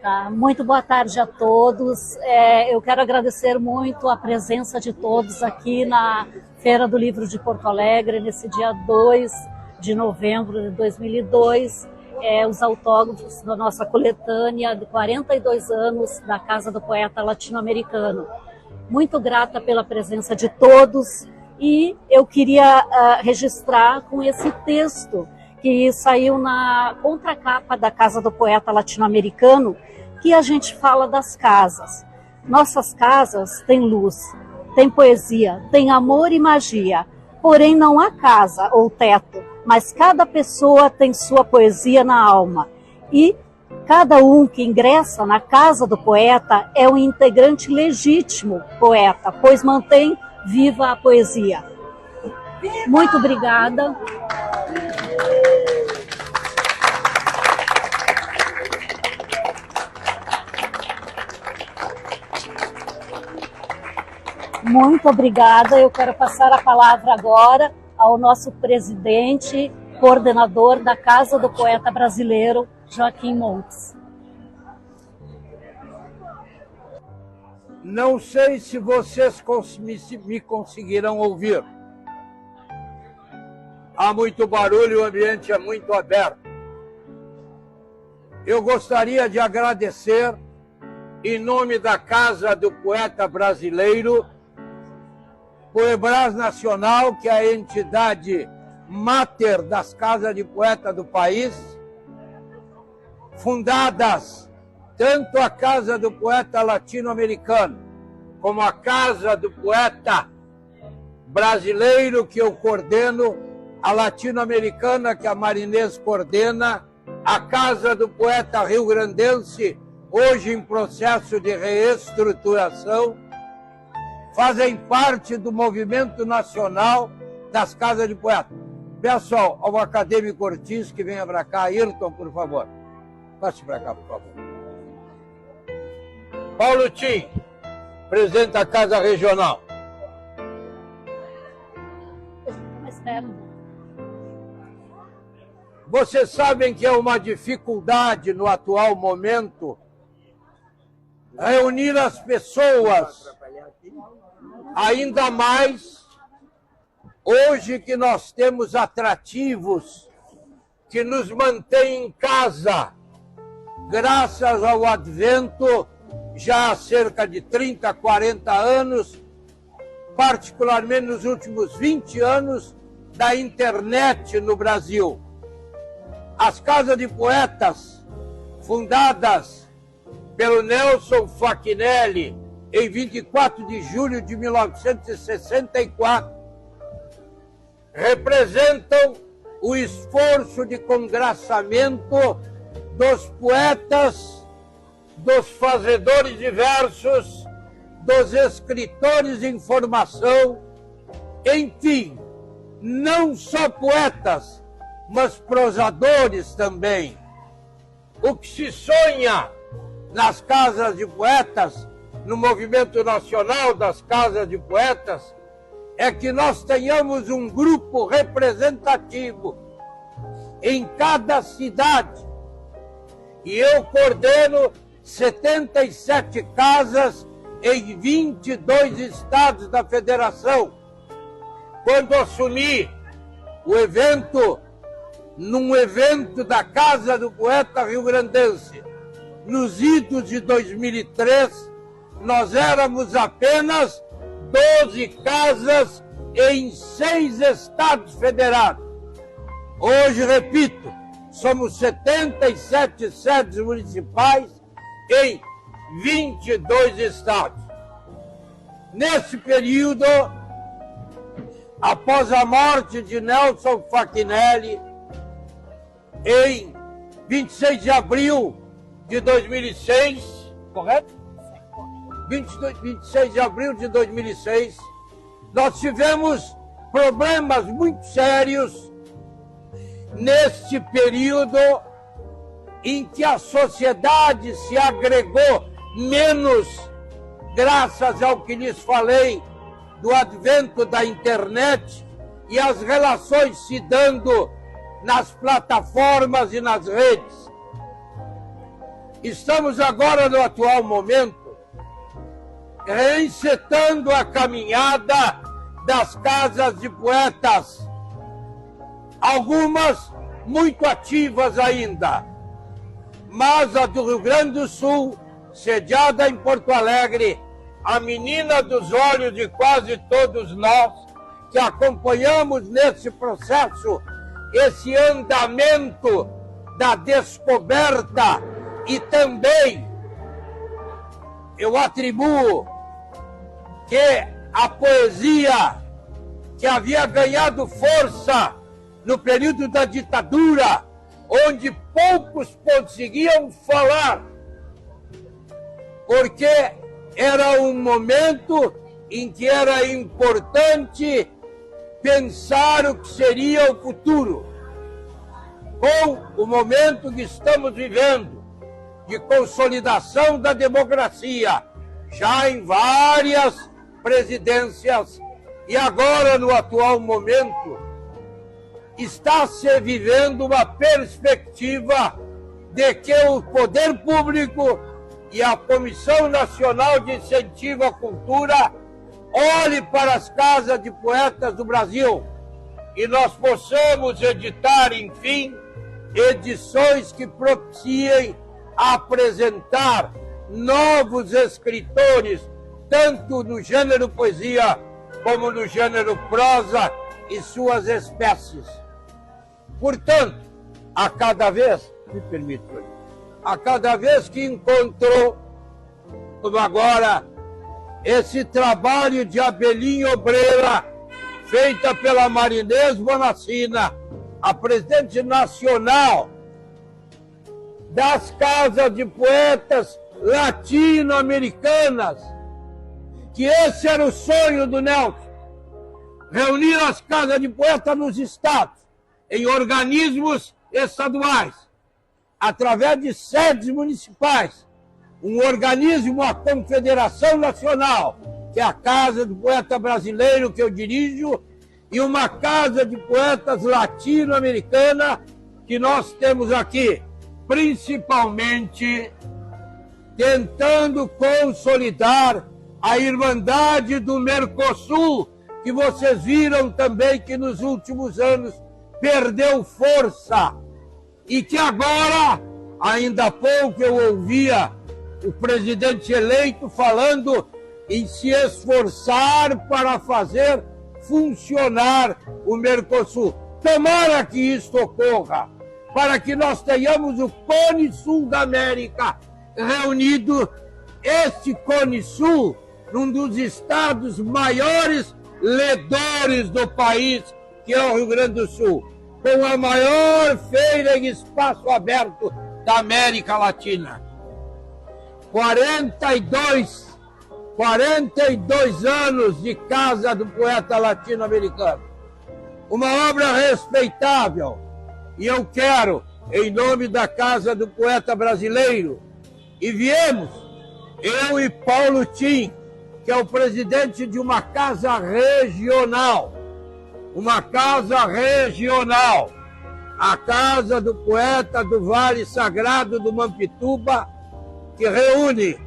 Tá, muito boa tarde a todos. Eu quero agradecer muito a presença de todos aqui na Feira do Livro de Porto Alegre, nesse dia 2 de novembro de 2002. Os autógrafos da nossa coletânea de 42 anos da Casa do Poeta Latino-Americano. Muito grata pela presença de todos e eu queria registrar com esse texto que saiu na contracapa da Casa do Poeta Latino-Americano, que a gente fala das casas. Nossas casas têm luz, têm poesia, têm amor e magia. Porém, não há casa ou teto, mas cada pessoa tem sua poesia na alma. E cada um que ingressa na Casa do Poeta é um integrante legítimo poeta, pois mantém viva a poesia. Muito obrigada. Muito obrigada. Eu quero passar a palavra agora ao nosso presidente, coordenador da Casa do Poeta Brasileiro, Joaquim Montes. Não sei se vocês me conseguirão ouvir. Há muito barulho, o ambiente é muito aberto. Eu gostaria de agradecer, em nome da Casa do Poeta Brasileiro, o Ebras Nacional, que é a entidade máter das casas de poeta do país, fundadas tanto a Casa do Poeta Latino-Americano como a Casa do Poeta Brasileiro, que eu coordeno, a Latino-Americana, que a Marinês coordena, a Casa do Poeta Rio-Grandense, hoje em processo de reestruturação, fazem parte do movimento nacional das casas de poeta. Peço ao acadêmico Ortiz que venha para cá. Ayrton, por favor. Passe para cá, por favor. Paulo Tim, presidente da Casa Regional. Vocês sabem que é uma dificuldade no atual momento reunir as pessoas, ainda mais hoje que nós temos atrativos que nos mantêm em casa, graças ao advento, já há cerca de 30, 40 anos, particularmente nos últimos 20 anos, da internet no Brasil. As casas de poetas, fundadas pelo Nelson Fachinelli, em 24 de julho de 1964, representam o esforço de congraçamento dos poetas, dos fazedores de versos, dos escritores em formação, enfim, não só poetas, mas prosadores também. O que se sonha nas casas de poetas, no movimento nacional das casas de poetas, é que nós tenhamos um grupo representativo em cada cidade. E eu coordeno 77 casas em 22 estados da federação. Quando assumi o evento, num evento da Casa do Poeta Rio-Grandense, nos idos de 2003, nós éramos apenas 12 casas em 6 estados federados. Hoje, repito, somos 77 sedes municipais em 22 estados. Nesse período, após a morte de Nelson Fachinelli, em 26 de abril de 2006, correto? 26 de abril de 2006, nós tivemos problemas muito sérios neste período em que a sociedade se agregou menos, graças ao que lhes falei do advento da internet e as relações se dando nas plataformas e nas redes. Estamos agora, no atual momento, reencetando a caminhada das casas de poetas, algumas muito ativas ainda, mas a do Rio Grande do Sul, sediada em Porto Alegre, a menina dos olhos de quase todos nós, que acompanhamos nesse processo, esse andamento da descoberta, e também eu atribuo que a poesia que havia ganhado força no período da ditadura, onde poucos conseguiam falar, porque era um momento em que era importante pensar o que seria o futuro. Com o momento que estamos vivendo, de consolidação da democracia, já em várias presidências, e agora, no atual momento, está se vivendo uma perspectiva de que o poder público e a Comissão Nacional de Incentivo à Cultura olhe para as casas de poetas do Brasil e nós possamos editar, enfim, edições que propiciem apresentar novos escritores, tanto no gênero poesia como no gênero prosa e suas espécies. Portanto, a cada vez, me permito, a cada vez que encontrou, como agora, esse trabalho de abelhinha obreira, feita pela Marinês Bonacina, a presidente nacional das casas de poetas latino-americanas, que esse era o sonho do Nelson, reunir as casas de poetas nos estados, em organismos estaduais, através de sedes municipais, um organismo, a Confederação Nacional, que é a Casa do Poeta Brasileiro que eu dirijo, e uma Casa de Poetas Latino-Americana que nós temos aqui, principalmente tentando consolidar a Irmandade do Mercosul, que vocês viram também que nos últimos anos perdeu força e que agora, ainda há pouco eu ouvia o presidente eleito falando em se esforçar para fazer funcionar o Mercosul. Tomara que isso ocorra, para que nós tenhamos o Cone Sul da América reunido, este Cone Sul, num dos estados maiores ledores do país, que é o Rio Grande do Sul, com a maior feira em espaço aberto da América Latina. 42 anos de Casa do Poeta Latino-Americano. Uma obra respeitável. E eu quero, em nome da Casa do Poeta Brasileiro, e viemos, eu e Paulo Tim, que é o presidente de uma casa regional, a Casa do Poeta do Vale Sagrado do Mampituba, que reúne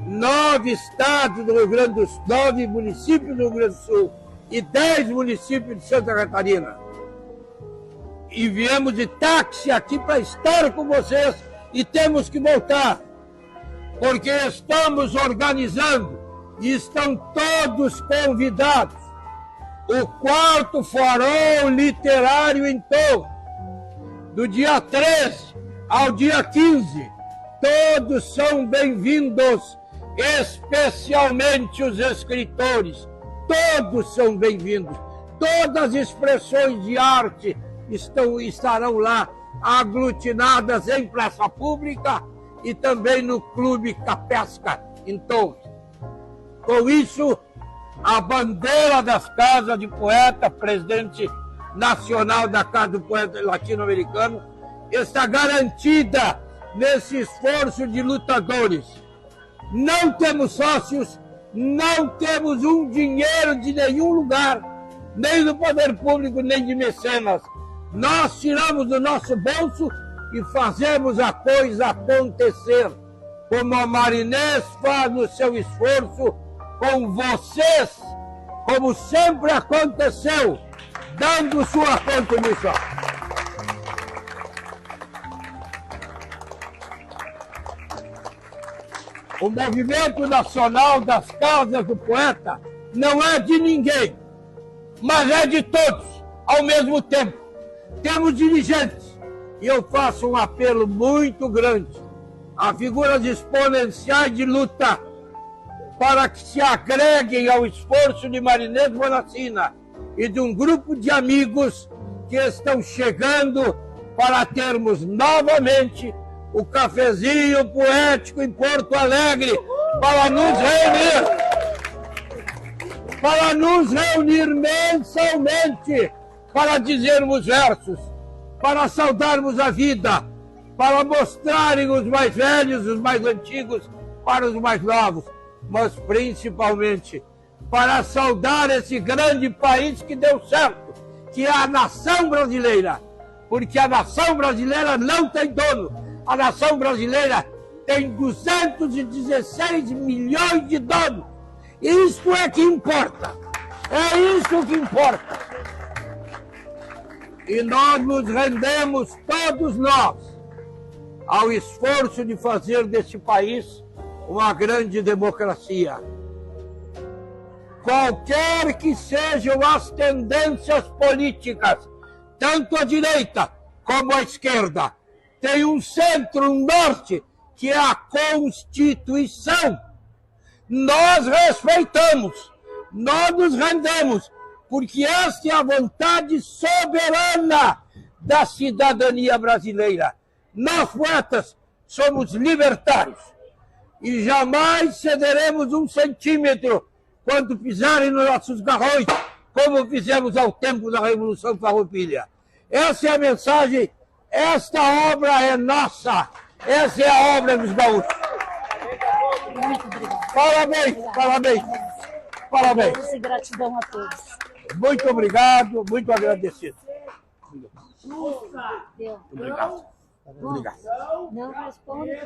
9 estados do Rio Grande do Sul, 9 municípios do Rio Grande do Sul e 10 municípios de Santa Catarina. E viemos de táxi aqui para estar com vocês e temos que voltar, porque estamos organizando e estão todos convidados. O 4º Farol Literário em Torres, do dia 13 ao dia 15, todos são bem-vindos, especialmente os escritores, todos são bem-vindos. Todas as expressões de arte estarão lá aglutinadas em praça pública e também no Clube Capesca, em Torres. Com isso, a bandeira das casas de poeta, presidente nacional da Casa do Poeta Latino-Americano, está garantida nesse esforço de lutadores. Não temos sócios, não temos um dinheiro de nenhum lugar, nem do poder público, nem de mecenas. Nós tiramos do nosso bolso e fazemos a coisa acontecer, como a Marinês faz no seu esforço com vocês, como sempre aconteceu, dando sua contribuição. O movimento nacional das Casas do Poeta não é de ninguém, mas é de todos, ao mesmo tempo. Temos dirigentes, e eu faço um apelo muito grande a figuras exponenciais de luta para que se agreguem ao esforço de Marinês Bonacina e de um grupo de amigos que estão chegando para termos novamente o cafezinho poético em Porto Alegre para nos reunir mensalmente, para dizermos versos, para saudarmos a vida, para mostrarem os mais velhos, os mais antigos, para os mais novos, mas principalmente para saudar esse grande país que deu certo, que é a nação brasileira, porque a nação brasileira não tem dono, a nação brasileira tem 216 milhões de donos. Isso é que importa, é isso que importa. E nós nos rendemos, todos nós, ao esforço de fazer desse país uma grande democracia. Qualquer que sejam as tendências políticas, tanto a direita como a esquerda, tem um centro, um norte, que é a Constituição. Nós respeitamos, nós nos rendemos, porque esta é a vontade soberana da cidadania brasileira. Nós, poetas, somos libertários e jamais cederemos 1 centímetro quando pisarem nos nossos garrões, como fizemos ao tempo da Revolução Farroupilha. Essa é a mensagem, esta obra é nossa, essa é a obra dos gaúchos. Muito obrigada. Parabéns, parabéns, parabéns. E gratidão a todos. Muito obrigado, muito agradecido. Deu. Obrigado. Obrigado. Não responde.